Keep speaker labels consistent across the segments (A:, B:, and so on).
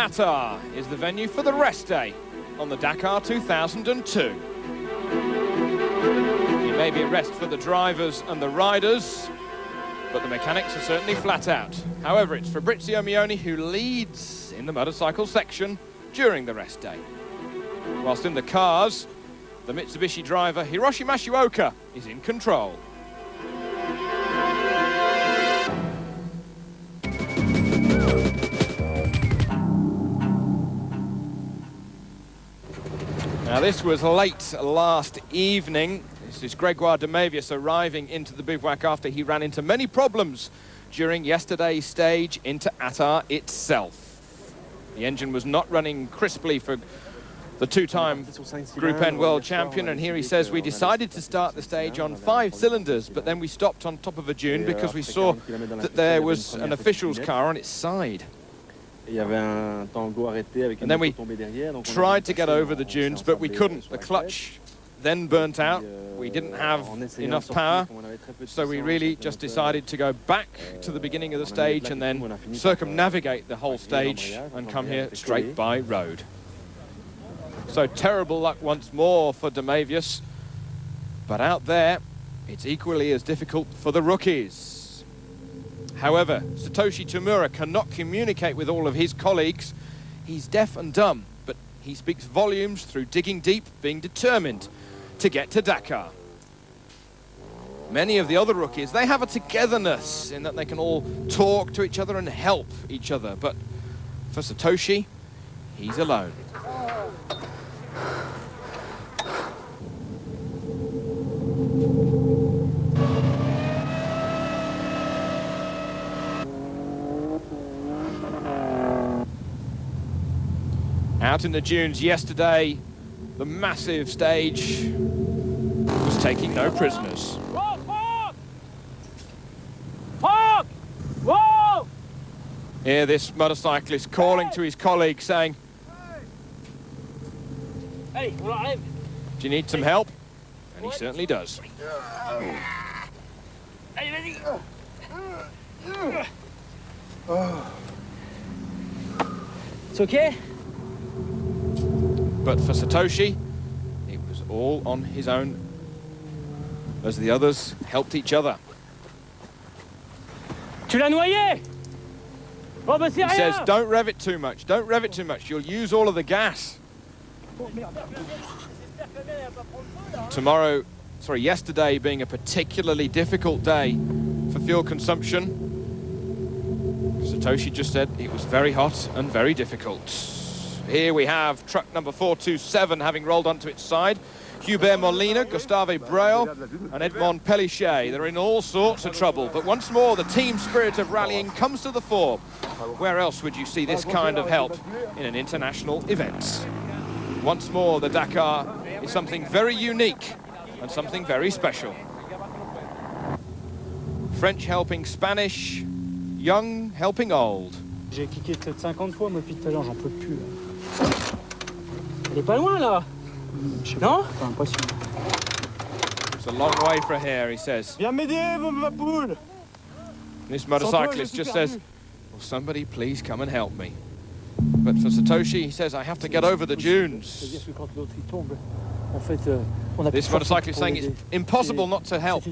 A: Qatar is the venue for the rest day on the Dakar 2002. It may be a rest for the drivers and the riders, but the mechanics are certainly flat out. However, it's Fabrizio Mioni who leads in the motorcycle section during the rest day. Whilst in the cars, the Mitsubishi driver Hiroshi Mashioka is in control. Now this was late last evening. This is Gregoire de Mavius arriving into the bivouac after he ran into many problems during yesterday's stage into Qatar itself. The engine was not running crisply for the two-time Group N world champion, and here he says, we decided to start the stage on 5 cylinders, but then we stopped on top of a dune because we saw that there was an official's car on its side. And then we tried to get over the dunes, but we couldn't. The clutch then burnt out. We didn't have enough power, so we really just decided to go back to the beginning of the stage and then circumnavigate the whole stage and come here straight by road. So terrible luck once more for de Mavius, but out there it's equally as difficult for the rookies. However, Satoshi Tamura cannot communicate with all of his colleagues. He's deaf and dumb, but he speaks volumes through digging deep, being determined to get to Dakar. Many of the other rookies, they have a togetherness in that they can all talk to each other and help each other, but for Satoshi, he's alone. Out in the dunes yesterday, the massive stage was taking no prisoners.
B: Whoa!
A: Here this motorcyclist calling to his colleague saying,
B: Hey,
A: do you need some help? And he certainly does.
B: Hey, it's okay?
A: But for Satoshi, it was all on his own as the others helped each other.
B: Tu l'as noyé! Oh, bah,
A: He says, don't rev it too much, don't rev it too much, you'll use all of the gas. Yesterday being a particularly difficult day for fuel consumption, Satoshi just said it was very hot and very difficult. Here we have truck number 427 having rolled onto its side. Hubert Molina, Gustave Breuil and Edmond Pellichet. They're in all sorts of trouble, but once more the team spirit of rallying comes to the fore. Where else would you see this kind of help in an international event? Once more the Dakar is something very unique and something very special. French helping Spanish, young helping old.
C: J'ai cliqué peut-être 50 fois, moi, depuis tout à l'heure, j'en peux plus. Elle est pas loin, là. Non? Pas impossible.
A: It's a long way from here, he says.
C: Viens m'aider, ma poule.
A: This motorcyclist just says, will somebody please come and help me? But for Satoshi, he says, I have to get over the dunes. This motorcyclist is saying it's impossible not to help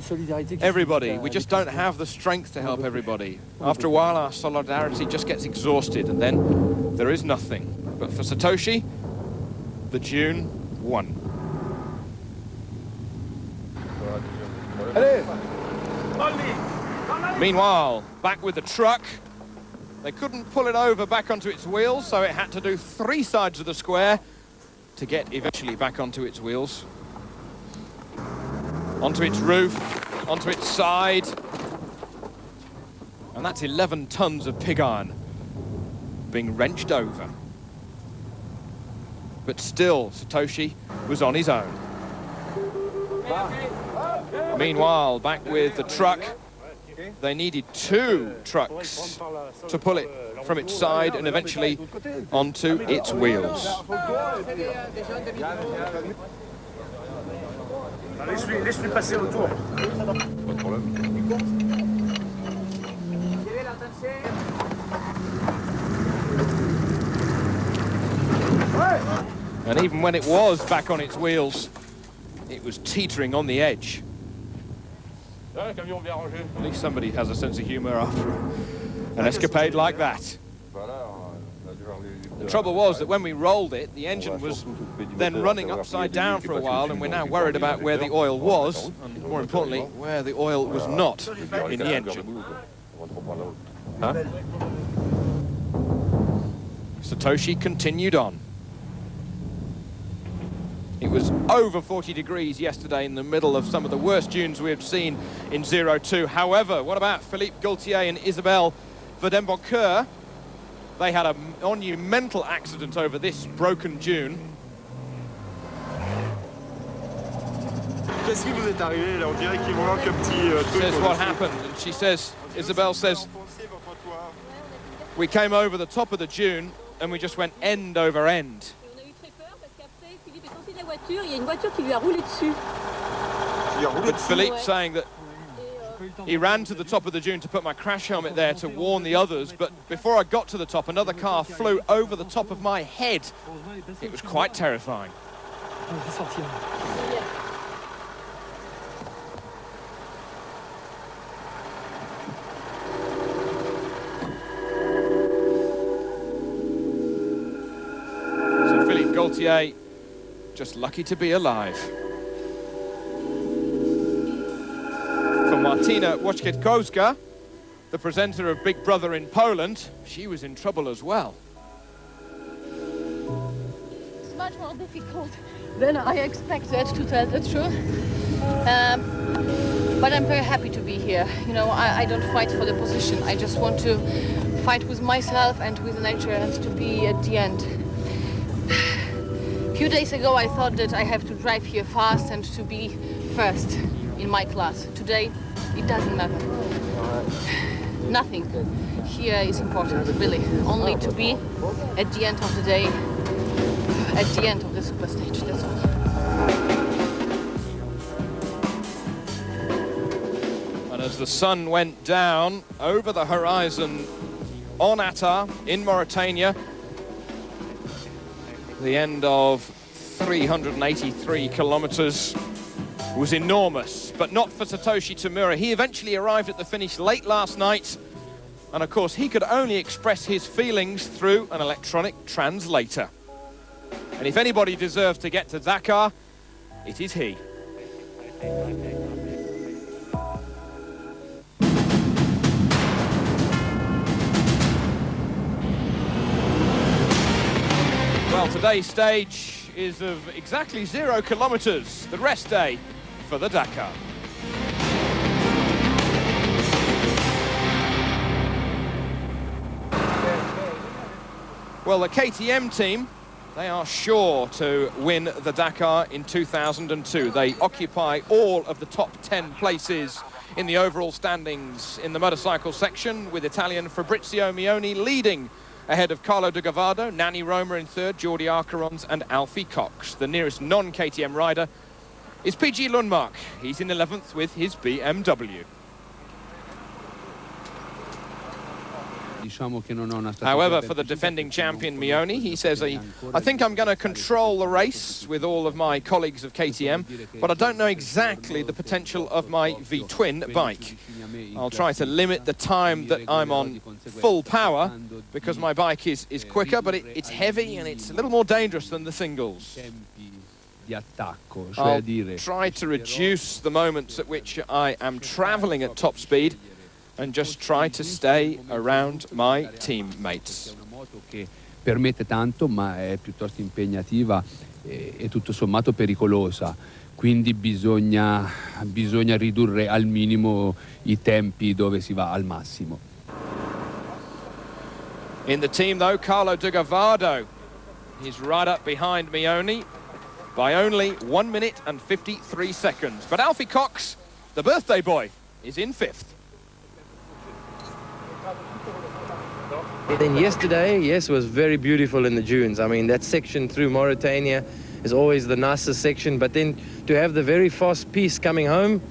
A: everybody. We just don't have the strength to help everybody. After a while, our solidarity just gets exhausted, and then there is nothing. But for Satoshi, the dune won. Meanwhile, back with the truck, they couldn't pull it over back onto its wheels, so it had to do 3 sides of the square to get eventually back onto its wheels. Onto its roof, onto its side. And that's 11 tons of pig iron being wrenched over. But still, Satoshi was on his own. Meanwhile, back with the truck, they needed 2 trucks to pull it from its side and eventually onto its wheels.
D: Laisse-lui passer autour. Pas de problème.
A: And even when it was back on its wheels, it was teetering on the edge. At least somebody has a sense of humor after an escapade like that. The trouble was that when we rolled it, the engine was then running upside down for a while, and we're now worried about where the oil was, and more importantly, where the oil was not in the engine. Satoshi continued on. It was over 40 degrees yesterday in the middle of some of the worst dunes we've seen in 02. However, what about Philippe Gaultier and Isabelle Verdembocker? They had a monumental accident over this broken dune.
E: Qu'est-ce qui vous est arrivé là? On dirait qu'il vous manque un petit truc.
A: Says what happened, and she says, Isabelle says, we came over the top of the dune and we just went end over end. But Philippe saying that he ran to the top of the dune to put my crash helmet there to warn the others, but before I got to the top, another car flew over the top of my head. It was quite terrifying. So Philippe Gaultier, just lucky to be alive. For Martina Wojciechowska, the presenter of Big Brother in Poland, she was in trouble as well.
F: It's much more difficult than I expected, to tell the truth. But I'm very happy to be here. You know, I don't fight for the position. I just want to fight with myself and with nature and to be at the end. A few days ago, I thought that I have to drive here fast and to be first in my class. Today, it doesn't matter. Nothing here is important, really. Only to be at the end of the day, at the end of the super stage, that's all.
A: And as the sun went down over the horizon on Attar in Mauritania, the end of 383 kilometers was enormous, but not for Satoshi Tamura. He eventually arrived at the finish late last night, and of course he could only express his feelings through an electronic translator. And if anybody deserves to get to Dakar, it is he. Well, today's stage is of exactly 0 kilometers, the rest day for the Dakar. Well, the KTM team, they are sure to win the Dakar in 2002. They occupy all of the top 10 places in the overall standings in the motorcycle section, with Italian Fabrizio Mioni leading ahead of Carlo De Gavado, Nani Roma in third, Jordi Arcarons and Alfie Cox. The nearest non-KTM rider is PG Lundmark. He's in 11th with his BMW. However, for the defending champion Mioni, he says, I think I'm going to control the race with all of my colleagues of KTM, but I don't know exactly the potential of my V-twin bike. I'll try to limit the time that I'm on full power, because my bike is quicker, but it's heavy and it's a little more dangerous than the singles. I'll try to reduce the moments at which I am traveling at top speed and just try to stay around my teammates.
G: Permette tanto, ma è piuttosto impegnativa e tutto sommato pericolosa. Quindi bisogna ridurre al minimo I tempi dove si va al massimo.
A: In the team though, Carlo De Gavado, he's right up behind Mioni by only 1 minute and 53 seconds. But Alfie Cox, the birthday boy, is in 5th.
H: Then yesterday, yes, was very beautiful in the dunes. I mean, that section through Mauritania is always the nicest section, but then to have the very fast piece coming home,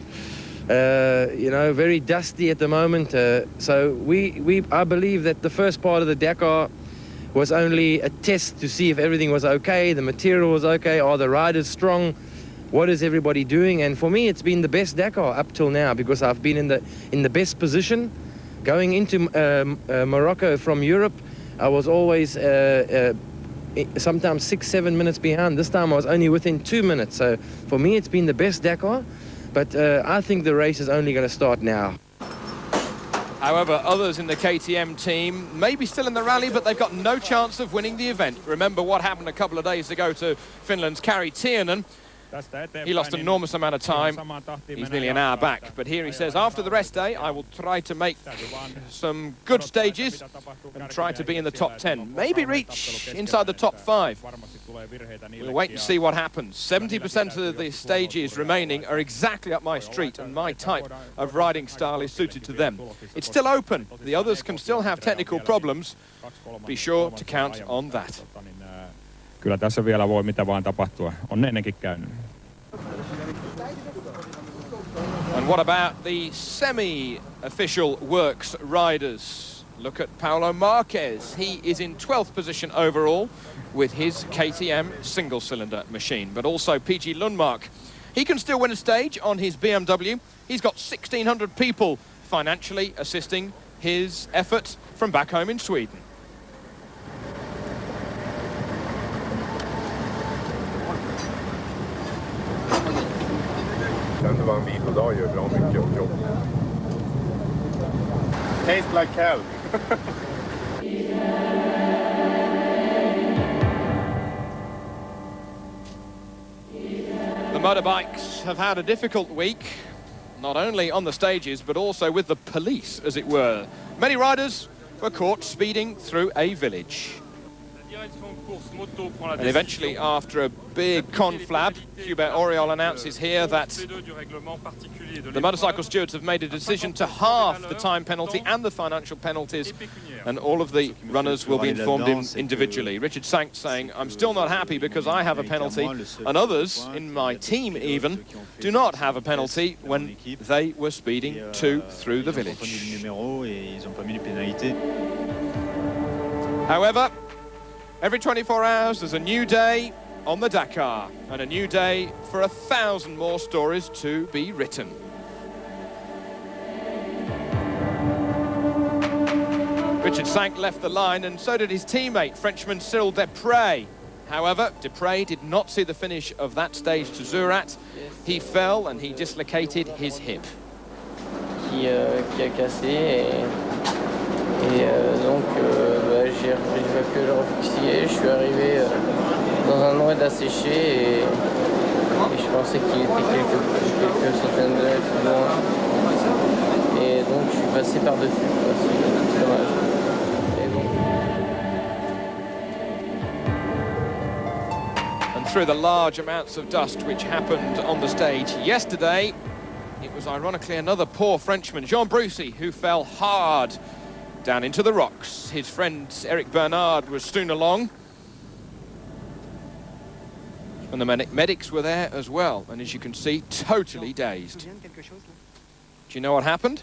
H: you know, very dusty at the moment. So I believe that the first part of the Dakar was only a test to see if everything was okay, the material was okay, are the riders strong, what is everybody doing? And for me, it's been the best Dakar up till now because I've been in the best position. Going into Morocco from Europe, I was always sometimes 6-7 minutes behind. This time I was only within 2 minutes. So for me, it's been the best Dakar. But I think the race is only going to start now.
A: However, others in the KTM team may be still in the rally, but they've got no chance of winning the event. Remember what happened a couple of days ago to Finland's Kari Tiernen. He lost an enormous amount of time. He's nearly an hour back. But here he says, after the rest day, I will try to make some good stages and try to be in the top 10. Maybe reach inside the top 5. We'll wait and see what happens. 70% of the stages remaining are exactly up my street, and my type of riding style is suited to them. It's still open. The others can still have technical problems. Be sure to count on that.
I: Kyllä tässä vielä voi mitä vaan tapahtua. On ennenkin käynyt.
A: And what about the semi-official works riders? Look at Paulo Marquez. He is in 12th position overall with his KTM single-cylinder machine. But also PG Lundmark. He can still win a stage on his BMW. He's got 1,600 people financially assisting his effort from back home in Sweden.
E: Kan det vara en vilodag gör bra mycket jobb. Tastes like hell.
A: The motorbikes have had a difficult week, not only on the stages, but also with the police, as it were. Many riders were caught speeding through a village. And eventually, after a big conflab, Hubert Auriol announces here that the motorcycle stewards have made a decision to halve the time penalty and the financial penalties, and all of the runners will be informed individually. Richard Sank saying, I'm still not happy because I have a penalty, and others in my team even do not have a penalty when they were speeding through the village. However, every 24 hours, there's a new day on the Dakar, and a new day for 1,000 more stories to be written. Richard Sank left the line, and so did his teammate, Frenchman Cyril Desprez. However, Desprez did not see the finish of that stage to Zurat. He fell and he dislocated his hip.
J: Qui a cassé et donc j'ai évacué le refuxier, je suis arrivé dans un endroit d'asséché et je pensais qu'il était quelques centaines de mètres plus loin et donc je suis passé par-dessus, c'est dommage. Et bon.
A: And through the large amounts of dust which happened on the stage yesterday, it was ironically another poor Frenchman, Jean Brucy, who fell hard down into the rocks. His friend Eric Bernard was soon along, and the medics were there as well, and as you can see, totally dazed. Do you know what happened?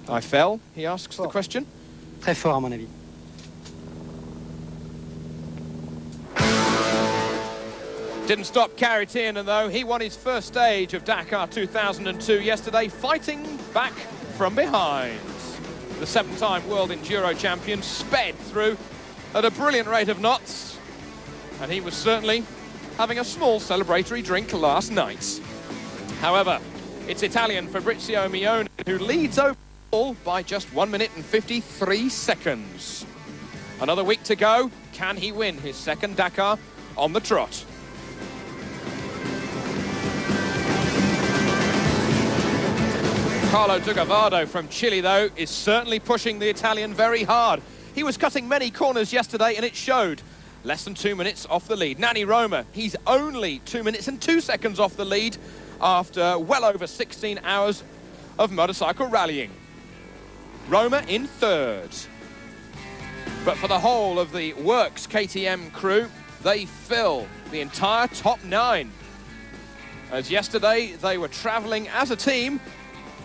A: I fell, he asks the question.
C: Très fort à mon avis.
A: Didn't stop Kari Tiernen though. He won his first stage of Dakar 2002 yesterday, fighting back from behind. The 7-time world enduro champion sped through at a brilliant rate of knots, and he was certainly having a small celebratory drink last night. However, it's Italian Fabrizio Mione who leads overall by just 1 minute and 53 seconds. Another week to go. Can he win his second Dakar on the trot? Carlo Dugavado from Chile, though, is certainly pushing the Italian very hard. He was cutting many corners yesterday, and it showed. Less than 2 minutes off the lead. Nani Roma, he's only 2 minutes and 2 seconds off the lead after well over 16 hours of motorcycle rallying. Roma in third. But for the whole of the Works KTM crew, they fill the entire top 9. As yesterday, they were travelling as a team,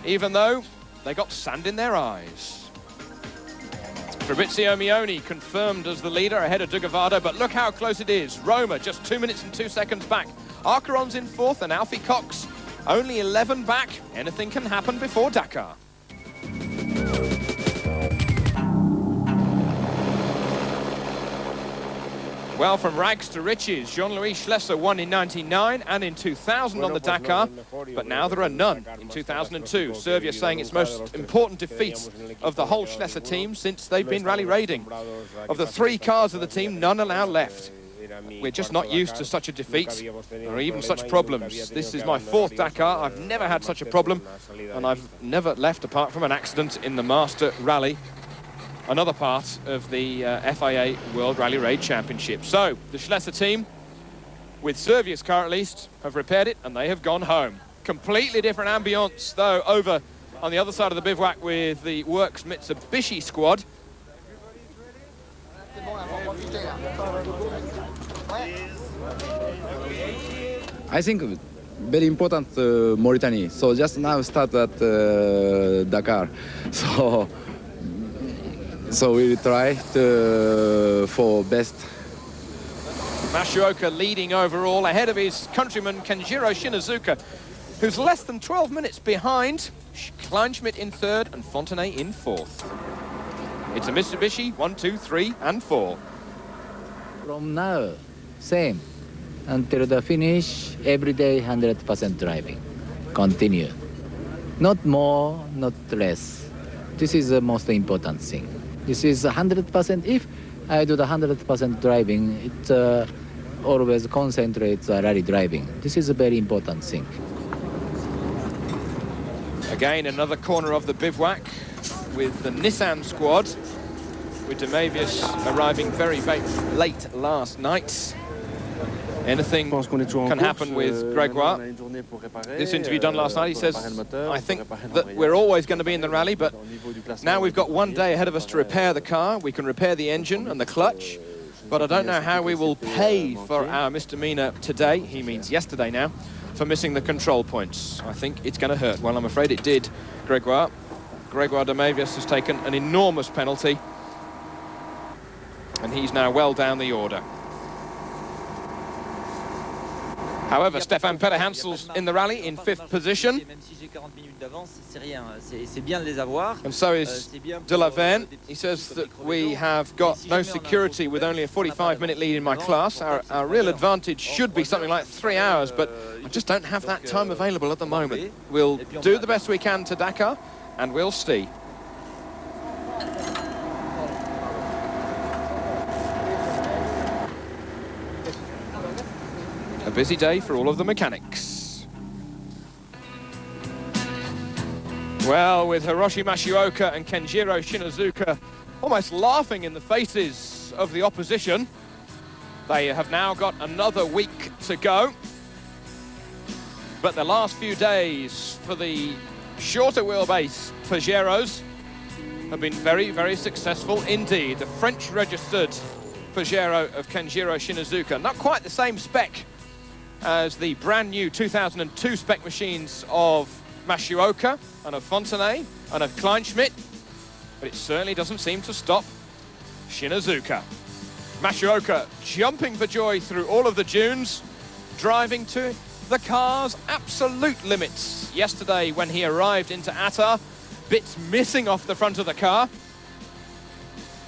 A: even though they got sand in their eyes. Fabrizio Mioni confirmed as the leader ahead of Dugavado, but look how close it is. Roma just 2 minutes and 2 seconds back. Arcaron's in fourth and Alfie Cox only 11 back. Anything can happen before Dakar. Well, from rags to riches, Jean-Louis Schlesser won in 99 and in 2000 on the Dakar, but now there are none in 2002. Servia saying it's most important defeat of the whole Schlesser team since they've been rally raiding. Of the 3 cars of the team, none are now left. We're just not used to such a defeat or even such problems. This is my 4th Dakar. I've never had such a problem, and I've never left apart from an accident in the Master Rally, another part of the FIA World Rally Raid Championship. So, the Schlesser team, with Servia's car at least, have repaired it and they have gone home. Completely different ambience, though, over on the other side of the bivouac with the Works Mitsubishi squad.
K: I think very important Mauritania. So just now start at Dakar. So we'll try for best.
A: Masuoka leading overall ahead of his countryman Kenjiro Shinazuka, who's less than 12 minutes behind. Kleinschmidt in 3rd and Fontenay in 4th. It's a Mitsubishi 1, 2, 3 and 4.
L: From now, same. Until the finish, every day 100% driving. Continue. Not more, not less. This is the most important thing. This is 100%. If I do the 100% driving, it always concentrates on rally driving. This is a very important thing.
A: Again, another corner of the bivouac with the Nissan squad, with Demavius arriving very late last night. Anything can happen with Gregoire. This interview done last night, he says, I think that we're always going to be in the rally, but now we've got 1 day ahead of us to repair the car. We can repair the engine and the clutch, but I don't know how we will pay for our misdemeanor today, he means yesterday now, for missing the control points. I think it's going to hurt. Well, I'm afraid it did, Gregoire. Gregoire Demavius has taken an enormous penalty, and he's now well down the order. However, Stefan Peder-Hansel's in the rally in 5th position. And so is De La Verne. He says that we have got no security with only a 45-minute lead in my class. Our real advantage should be something like 3 hours, but I just don't have that time available at the moment. We'll do the best we can to Dakar, and we'll see. A busy day for all of the mechanics. Well, with Hiroshi Masuoka and Kenjiro Shinazuka almost laughing in the faces of the opposition, they have now got another week to go. But the last few days for the shorter wheelbase Pajeros have been very, very successful indeed. The French-registered Pajero of Kenjiro Shinazuka, not quite the same spec as the brand new 2002 spec machines of Masuoka and of Fontenay and of Kleinschmidt, but it certainly doesn't seem to stop Shinazuka. Masuoka jumping for joy through all of the dunes, driving to the car's absolute limits. Yesterday when he arrived into Attar, bits missing off the front of the car,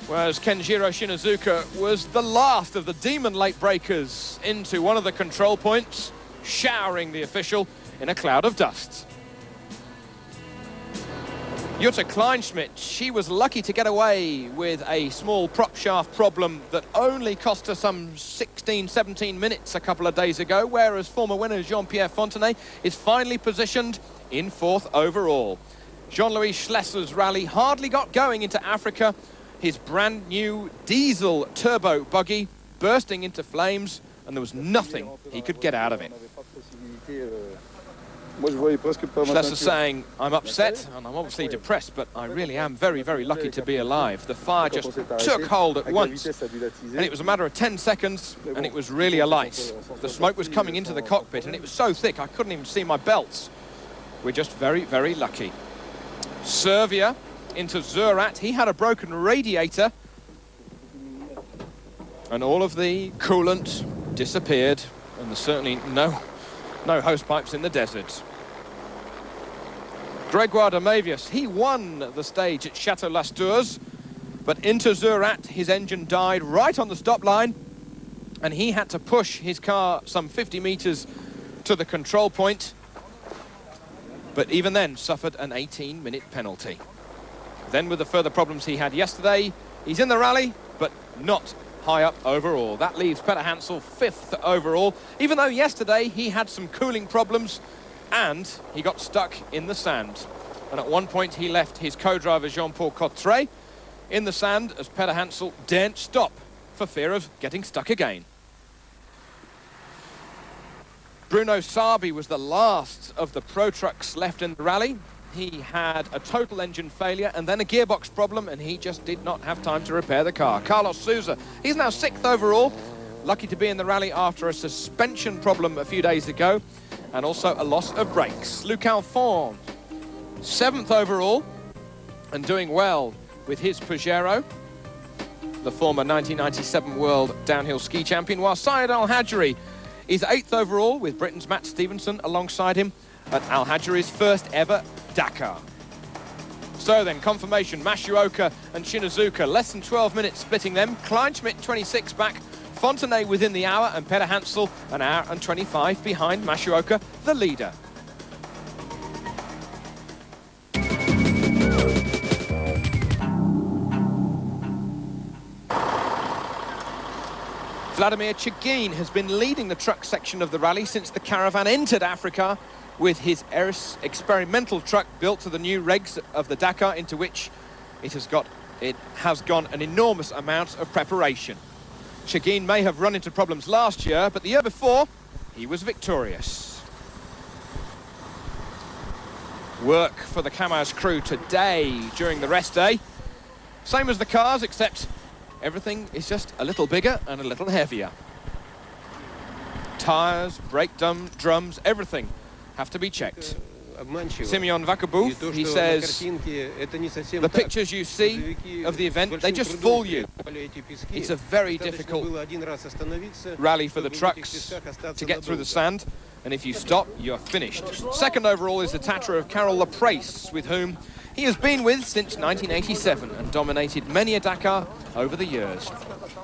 A: whereas Kenjiro Shinazuka was the last of the demon late breakers into one of the control points, showering the official in a cloud of dust. Jutta Kleinschmidt, she was lucky to get away with a small prop shaft problem that only cost her some 16, 17 minutes a couple of days ago, whereas former winner Jean-Pierre Fontenay is finally positioned in 4th overall. Jean-Louis Schlesser's rally hardly got going into Africa. His brand new diesel turbo buggy bursting into flames, and there was nothing he could get out of it. Schlesser saying, I'm upset and I'm obviously depressed, but I really am very, very lucky to be alive. The fire just took hold at once, and it was a matter of 10 seconds, and it was really alight. The smoke was coming into the cockpit, and it was so thick I couldn't even see my belts. We're just very, very lucky. Servia into Zurat. He had a broken radiator, and all of the coolant disappeared, and there's certainly no hose pipes in the desert. Gregoire de Mavius, he won the stage at Chateau Las Tours, but into Zurat, his engine died right on the stop line, and he had to push his car some 50 meters to the control point, but even then suffered an 18-minute penalty. Then with the further problems he had yesterday, he's in the rally, but not high up overall. That leaves Peter Hansel 5th overall, even though yesterday he had some cooling problems and he got stuck in the sand. And at one point he left his co-driver Jean-Paul Cotteret in the sand as Peter Hansel daren't stop for fear of getting stuck again. Bruno Sabi was the last of the Pro Trucks left in the rally. He had a total engine failure and then a gearbox problem, and he just did not have time to repair the car. Carlos Souza, he's now 6th overall, lucky to be in the rally after a suspension problem a few days ago, and also a loss of brakes. Luc Alphonse, 7th overall, and doing well with his Pajero, the former 1997 World Downhill Ski Champion, while Syed Al-Hajri is 8th overall with Britain's Matt Stevenson alongside him at Al-Hajri's first ever Dakar. So then, confirmation, Masuoka and Shinazuka, less than 12 minutes splitting them. Kleinschmidt 26 back, Fontenay within the hour, and Peter Hansel an hour and 25 behind Masuoka, the leader. Vladimir Chagin has been leading the truck section of the rally since the caravan entered Africa with his Eris experimental truck built to the new regs of the Dakar, into which it has gone an enormous amount of preparation. Chagin may have run into problems last year, but the year before, he was victorious. Work for the Kamaz crew today during the rest day. Same as the cars, except everything is just a little bigger and a little heavier. Tyres, brake drums, everything have to be checked. Simeon Vakabou, he says, the pictures you see of the event, they just fool you. It's a very difficult rally for the trucks to get through the sand, and if you stop, you're finished. 2nd overall is the Tatra of Carol Laprace, with whom he has been with since 1987 and dominated many a Dakar over the years.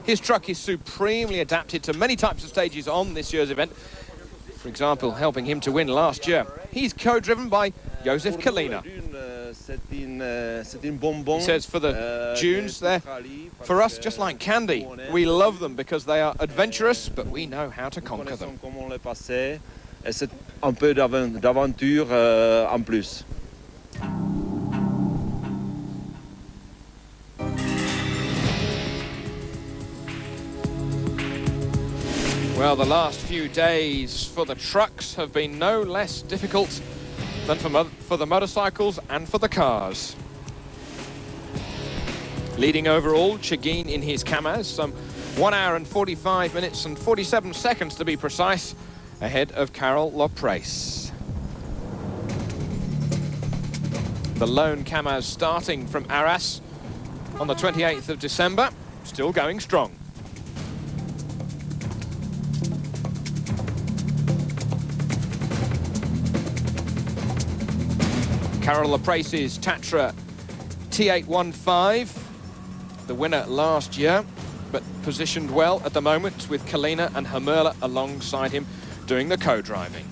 A: His truck is supremely adapted to many types of stages on this year's event, for example, helping him to win last year. He's co-driven by Joseph Kalina. He says for the dunes, they're, for us, just like candy. We love them because they are adventurous, but we know how to conquer them.
M: C'est un peu d'aventure en plus.
A: Well, the last few days for the trucks have been no less difficult than for the motorcycles and for the cars. Leading overall, Chagin in his Kamaz, some 1 hour and 45 minutes and 47 seconds to be precise, ahead of Carol Laprace. The lone Kamaz starting from Arras on the 28th of December, still going strong. Carol Laprace's Tatra T815, the winner last year, but positioned well at the moment with Kalina and Hermela alongside him doing the co-driving.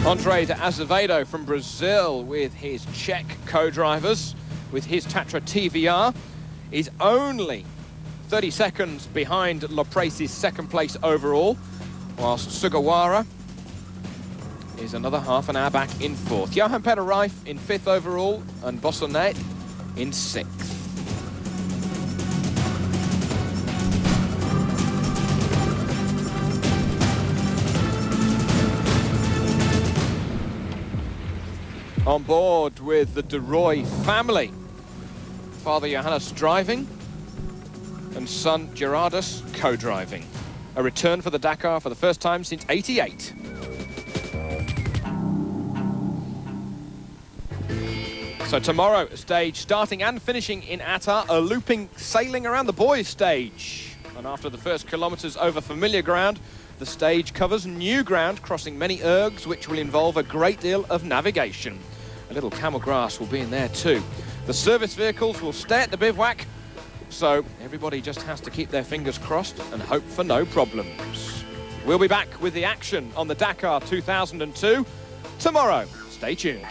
A: Andre de Azevedo from Brazil with his Czech co-drivers, with his Tatra TVR, is only 30 seconds behind Laprace's 2nd place overall, whilst Sugawara is another half an hour back in 4th. Johan Peter Reif in 5th overall, and Bossonnet in 6th. On board with the De Roy family. Father Johannes driving, and and son Gerardus co-driving. A return for the Dakar for the first time since '88. So tomorrow, a stage starting and finishing in Attar, a looping sailing around the boys' stage. And after the first kilometres over familiar ground, the stage covers new ground, crossing many ergs, which will involve a great deal of navigation. A little camel grass will be in there too. The service vehicles will stay at the bivouac, so everybody just has to keep their fingers crossed and hope for no problems. We'll be back with the action on the Dakar 2002 tomorrow. Stay tuned.